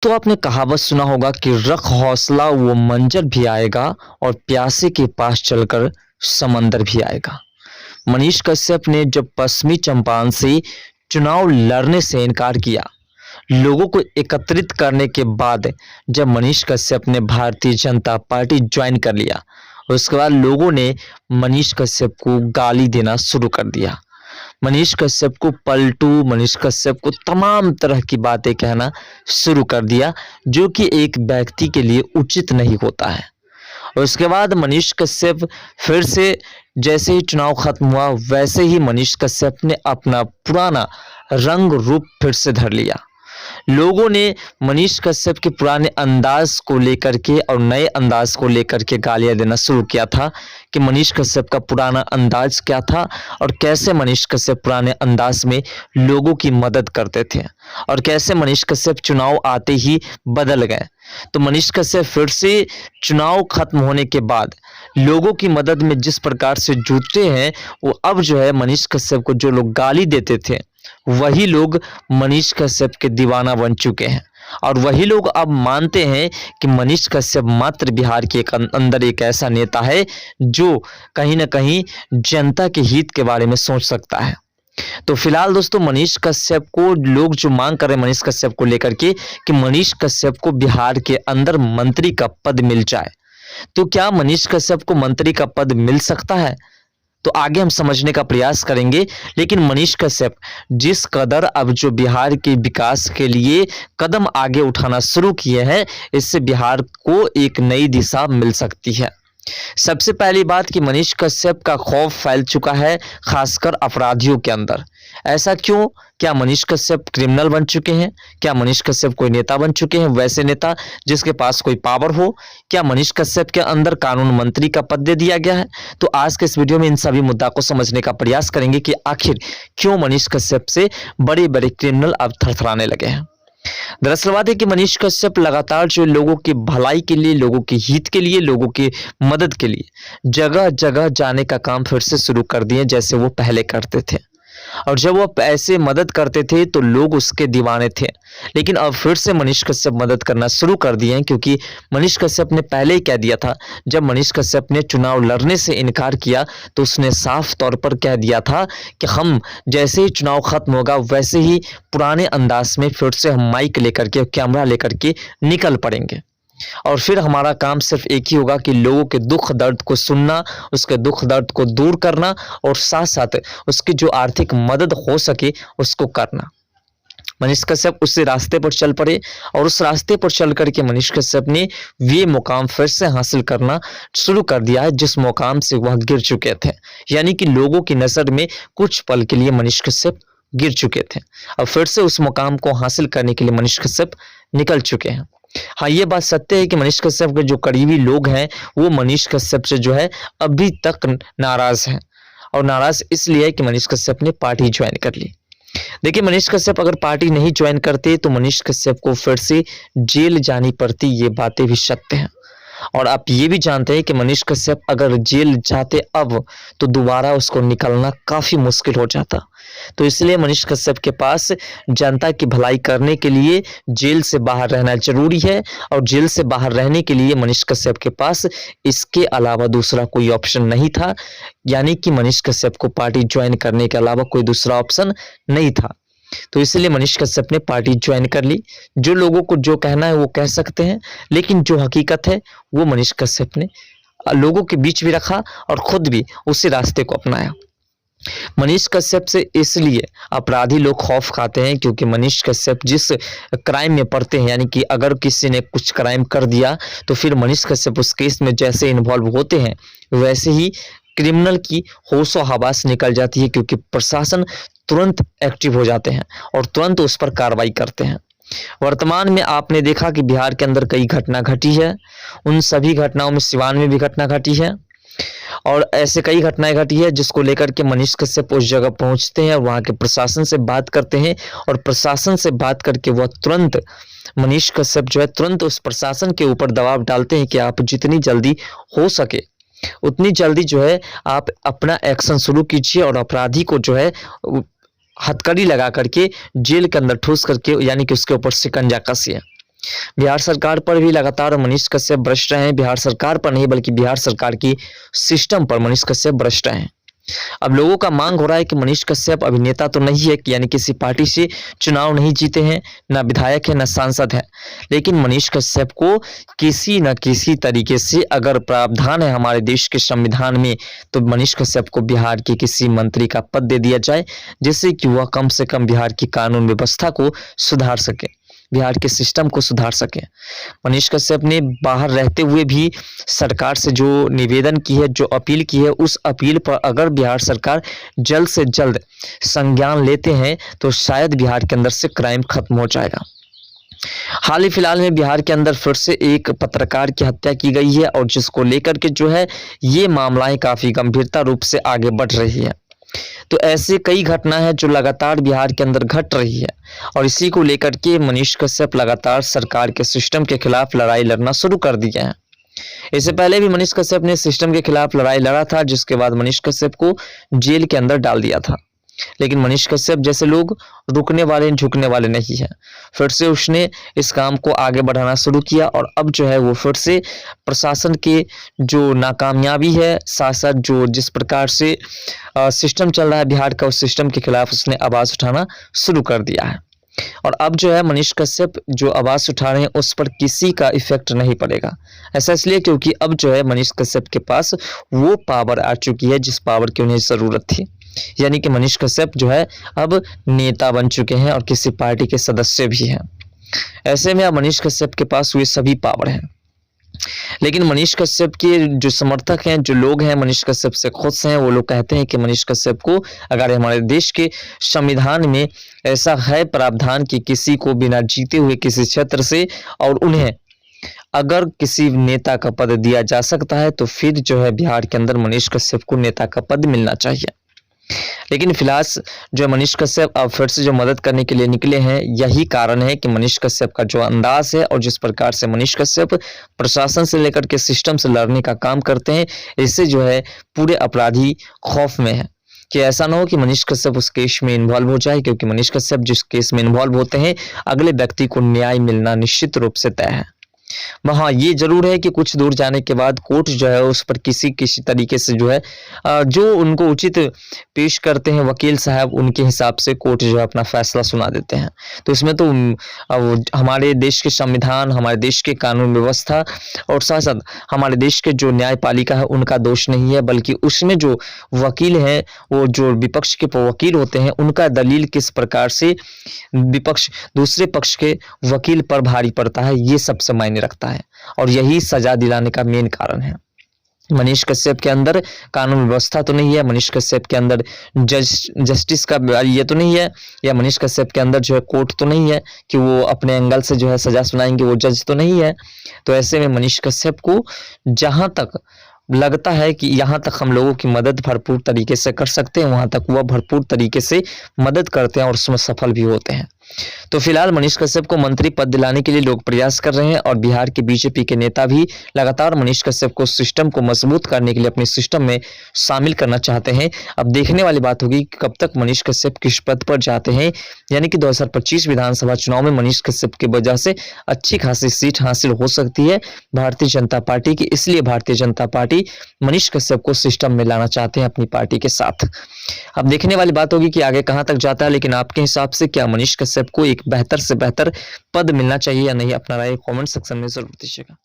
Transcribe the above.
तो आपने कहावत सुना होगा कि रख हौसला वो मंजर भी आएगा और प्यासे के पास चलकर समंदर भी आएगा। मनीष कश्यप ने जब पश्चिमी चंपारण से चुनाव लड़ने से इनकार किया, लोगों को एकत्रित करने के बाद जब मनीष कश्यप ने भारतीय जनता पार्टी ज्वाइन कर लिया, उसके बाद लोगों ने मनीष कश्यप को गाली देना शुरू कर दिया। मनीष कश्यप को पलटू, मनीष कश्यप को तमाम तरह की बातें कहना शुरू कर दिया, जो कि एक व्यक्ति के लिए उचित नहीं होता है। और उसके बाद मनीष कश्यप फिर से जैसे ही चुनाव खत्म हुआ, वैसे ही मनीष कश्यप ने अपना पुराना रंग रूप फिर से धर लिया। लोगों ने मनीष कश्यप के पुराने अंदाज को लेकर के और नए अंदाज को लेकर के गालियां देना शुरू किया था कि मनीष कश्यप का पुराना अंदाज क्या था और कैसे मनीष कश्यप पुराने अंदाज में लोगों की मदद करते थे और कैसे मनीष कश्यप चुनाव आते ही बदल गए। तो मनीष कश्यप फिर से चुनाव खत्म होने के बाद लोगों की मदद में जिस प्रकार से जुटे हैं, वो अब जो है मनीष कश्यप को जो लोग गाली देते थे, वही लोग मनीष कश्यप के दीवाना बन चुके हैं और वही लोग अब मानते हैं कि मनीष कश्यप मात्र बिहार के अंदर एक ऐसा नेता है जो कहीं ना कहीं जनता के हित के बारे में सोच सकता है। तो फिलहाल दोस्तों, मनीष कश्यप को लोग जो मांग कर रहे हैं मनीष कश्यप को लेकर के कि मनीष कश्यप को बिहार के अंदर मंत्री का पद मिल जाए, तो क्या मनीष कश्यप को मंत्री का पद मिल सकता है? तो आगे हम समझने का प्रयास करेंगे। लेकिन मनीष कश्यप जिस कदर अब जो बिहार के विकास के लिए कदम आगे उठाना शुरू किए हैं, इससे बिहार को एक नई दिशा मिल सकती है। सबसे पहली बात कि मनीष कश्यप का खौफ फैल चुका है, खासकर अपराधियों के अंदर। ऐसा क्यों? क्या मनीष कश्यप क्रिमिनल बन चुके हैं? क्या मनीष कश्यप कोई नेता बन चुके हैं, वैसे नेता जिसके पास कोई पावर हो? क्या मनीष कश्यप के अंदर कानून मंत्री का पद दे दिया गया है? तो आज के इस वीडियो में इन सभी मुद्दा को समझने का प्रयास करेंगे कि आखिर क्यों मनीष कश्यप से बड़े बड़े क्रिमिनल अब थरथराने लगे हैं। दरअसल बात है कि मनीष कश्यप लगातार जो लोगों की भलाई के लिए, लोगों के हित के लिए, लोगों की मदद के लिए जगह जगह जाने का काम फिर से शुरू कर दिए, जैसे वो पहले करते थे। और जब वो ऐसे मदद करते थे तो लोग उसके दीवाने थे, लेकिन अब फिर से मनीष कश्यप मदद करना शुरू कर दिए हैं, क्योंकि मनीष कश्यप ने पहले ही कह दिया था। जब मनीष कश्यप ने चुनाव लड़ने से इनकार किया तो उसने साफ तौर पर कह दिया था कि हम जैसे ही चुनाव खत्म होगा वैसे ही पुराने अंदाज में फिर से हम माइक लेकर के, कैमरा लेकर के निकल पड़ेंगे और फिर हमारा काम सिर्फ एक ही होगा कि लोगों के दुख दर्द को सुनना, उसके दुख दर्द को दूर करना और साथ साथ उसकी जो आर्थिक मदद हो सके उसको करना। मनीष कश्यप उसी रास्ते पर चल पड़े और उस रास्ते पर चल करके मनीष कश्यप ने ये मुकाम फिर से हासिल करना शुरू कर दिया है जिस मुकाम से वह गिर चुके थे। यानी कि लोगों की नजर में कुछ पल के लिए मनीष कश्यप गिर चुके थे, अब फिर से उस मुकाम को हासिल करने के लिए मनीष कश्यप निकल चुके हैं। हाँ, ये बात सत्य है कि मनीष कश्यप के जो करीबी लोग हैं वो मनीष कश्यप से जो है अभी तक नाराज हैं, और नाराज इसलिए है कि मनीष कश्यप ने पार्टी ज्वाइन कर ली। देखिए, मनीष कश्यप अगर पार्टी नहीं ज्वाइन करते तो मनीष कश्यप को फिर से जेल जानी पड़ती, ये बातें भी सत्य हैं। और आप ये भी जानते हैं कि मनीष कश्यप अगर जेल जाते अब तो दोबारा उसको निकलना काफी मुश्किल हो जाता। तो इसलिए मनीष कश्यप के पास जनता की भलाई करने के लिए जेल से बाहर रहना जरूरी है, और जेल से बाहर रहने के लिए मनीष कश्यप के पास इसके अलावा दूसरा कोई ऑप्शन नहीं था। यानी कि मनीष कश्यप को पार्टी ज्वाइन करने के अलावा कोई दूसरा ऑप्शन नहीं था। तो इसलिए मनीष कश्यप ने पार्टी ज्वाइन कर ली। जो लोगों को जो कहना है वो कह सकते हैं, लेकिन जो हकीकत है वो मनीष कश्यप ने लोगों के बीच भी रखा और खुद भी उसी रास्ते को अपनाया। मनीष कश्यप से इसलिए अपराधी लोग खौफ खाते हैं क्योंकि मनीष कश्यप जिस क्राइम में पड़ते हैं, यानी कि अगर किसी ने कुछ क्राइम कर दिया तो फिर मनीष कश्यप उस केस में जैसे इन्वॉल्व होते हैं वैसे ही क्रिमिनल की होशो हवास निकल जाती है, क्योंकि प्रशासन तुरंत एक्टिव हो जाते हैं और तुरंत उस पर कार्रवाई करते हैं। वर्तमान में आपने देखा कि बिहार के अंदर कई घटना घटी है, उन सभी घटनाओं में सिवान में भी घटना घटी है और ऐसे कई घटनाएं घटी है जिसको लेकर के मनीष कश्यप उस जगह पहुंचते हैं, वहां के प्रशासन से बात करते हैं और प्रशासन से बात करके वह तुरंत मनीष कश्यप जो है तुरंत उस प्रशासन के ऊपर दबाव डालते हैं कि आप जितनी जल्दी हो सके उतनी जल्दी जो है आप अपना एक्शन शुरू कीजिए और अपराधी को जो है हथकड़ी लगा करके जेल के अंदर ठूस करके, यानी कि उसके ऊपर शिकंजा कसिए। बिहार सरकार पर भी लगातार मनीष कश्यप भ्रष्ट रहे हैं। बिहार सरकार पर नहीं बल्कि बिहार सरकार की सिस्टम पर मनीष कश्यप भ्रष्ट रहे हैं। अब लोगों का मांग हो रहा है कि मनीष कश्यप अभिनेता तो नहीं है, यानी किसी पार्टी से चुनाव नहीं जीते हैं, ना विधायक है, ना सांसद है, लेकिन मनीष कश्यप को किसी न किसी तरीके से अगर प्रावधान है हमारे देश के संविधान में, तो मनीष कश्यप को बिहार के किसी मंत्री का पद दे दिया जाए, जिससे कि वह कम से कम बिहार की कानून व्यवस्था को सुधार सके, बिहार के सिस्टम को सुधार सके। मनीष कश्यप ने बाहर रहते हुए भी सरकार से जो निवेदन की है, जो अपील की है, उस अपील पर अगर बिहार सरकार जल्द से जल्द संज्ञान लेते हैं तो शायद बिहार के अंदर से क्राइम खत्म हो जाएगा। हाल ही फिलहाल में बिहार के अंदर फिर से एक पत्रकार की हत्या की गई है और जिसको लेकर के जो है ये मामलाएं काफी गंभीरता रूप से आगे बढ़ रही है। तो ऐसे कई घटना है जो लगातार बिहार के अंदर घट रही है और इसी को लेकर के मनीष कश्यप लगातार सरकार के सिस्टम के खिलाफ लड़ाई लड़ना शुरू कर दिया है। इससे पहले भी मनीष कश्यप ने सिस्टम के खिलाफ लड़ाई लड़ा था, जिसके बाद मनीष कश्यप को जेल के अंदर डाल दिया था। लेकिन मनीष कश्यप जैसे लोग रुकने वाले झुकने वाले नहीं है, फिर से उसने इस काम को आगे बढ़ाना शुरू किया और अब जो है वो फिर से प्रशासन के जो नाकामयाबी है, साथ साथ जो जिस प्रकार से सिस्टम चल रहा है बिहार का, उस सिस्टम के खिलाफ उसने आवाज उठाना शुरू कर दिया है। और अब जो है मनीष कश्यप जो आवाज उठा रहे हैं उस पर किसी का इफेक्ट नहीं पड़ेगा। ऐसा इसलिए क्योंकि अब जो है मनीष कश्यप के पास वो पावर आ चुकी है जिस पावर की उन्हें जरूरत थी, यानी कि मनीष कश्यप जो है अब नेता बन चुके हैं और किसी पार्टी के सदस्य भी हैं। ऐसे में अब मनीष कश्यप के पास वे सभी पावर हैं। लेकिन मनीष कश्यप के जो समर्थक हैं, जो लोग हैं मनीष कश्यप से खुश हैं, वो लोग कहते हैं कि मनीष कश्यप को अगर हमारे देश के संविधान में ऐसा है प्रावधान कि किसी को बिना जीते हुए किसी क्षेत्र से और उन्हें अगर किसी नेता का पद दिया जा सकता है तो फिर जो है बिहार के अंदर मनीष कश्यप को नेता का पद मिलना चाहिए। लेकिन फिलहाल जो मनीष कश्यप अब फिर से जो मदद करने के लिए निकले हैं, यही कारण है कि मनीष कश्यप का जो अंदाज है और जिस प्रकार से मनीष कश्यप प्रशासन से लेकर के सिस्टम से लड़ने का काम करते हैं, इससे जो है पूरे अपराधी खौफ में है कि ऐसा ना हो कि मनीष कश्यप उस केस में इन्वॉल्व हो जाए, क्योंकि मनीष कश्यप जिस केस में इन्वॉल्व होते हैं अगले व्यक्ति को न्याय मिलना निश्चित रूप से तय है। वहाँ ये जरूर है कि कुछ दूर जाने के बाद कोर्ट जो है उस पर किसी तरीके से जो है जो उनको उचित पेश करते हैं वकील साहब, उनके हिसाब से कोर्ट जो है अपना फैसला सुना देते हैं। तो इसमें तो हमारे देश के संविधान, हमारे देश के कानून व्यवस्था और साथ साथ हमारे देश के जो न्यायपालिका है उनका दोष नहीं है, बल्कि उसमें जो वकील हैं, वो जो विपक्ष के वकील होते हैं, उनका दलील किस प्रकार से विपक्ष दूसरे पक्ष के वकील पर भारी पड़ता है, ये सबसे मायने रखता है और यही सजा दिलाने का मेन कारण है। मनीष कश्यप के अंदर कानून व्यवस्था तो नहीं है, मनीष कश्यप के अंदर जस्टिस का ये तो नहीं है, या मनीष कश्यप के अंदर जो है कोर्ट तो नहीं है कि वो अपने एंगल से जो है सजा सुनाएंगे, वो जज तो नहीं है। तो ऐसे में मनीष कश्यप को जहां तक लगता है कि यहाँ तक हम लोगों की मदद भरपूर तरीके से कर सकते हैं, वहां तक वह भरपूर तरीके से मदद करते हैं और उसमें सफल भी होते हैं। तो फिलहाल मनीष कश्यप को मंत्री पद दिलाने के लिए लोग प्रयास कर रहे हैं और बिहार के बीजेपी के नेता भी लगातार मनीष कश्यप को सिस्टम को मजबूत करने के लिए अपने सिस्टम में शामिल करना चाहते हैं। अब देखने वाली बात होगी कि कब तक मनीष कश्यप किस पद पर जाते हैं, यानी कि 2025 विधानसभा चुनाव में मनीष कश्यप की वजह से अच्छी खासी सीट हासिल हो सकती है भारतीय जनता पार्टी की। इसलिए भारतीय जनता पार्टी मनीष कश्यप को सिस्टम में लाना चाहते हैं अपनी पार्टी के साथ। अब देखने वाली बात होगी कि आगे कहां तक जाता है, लेकिन आपके हिसाब से क्या मनीष कश्यप को एक बेहतर से बेहतर पद मिलना चाहिए या नहीं? अपना राय कमेंट सेक्शन में जरूर दीजिएगा।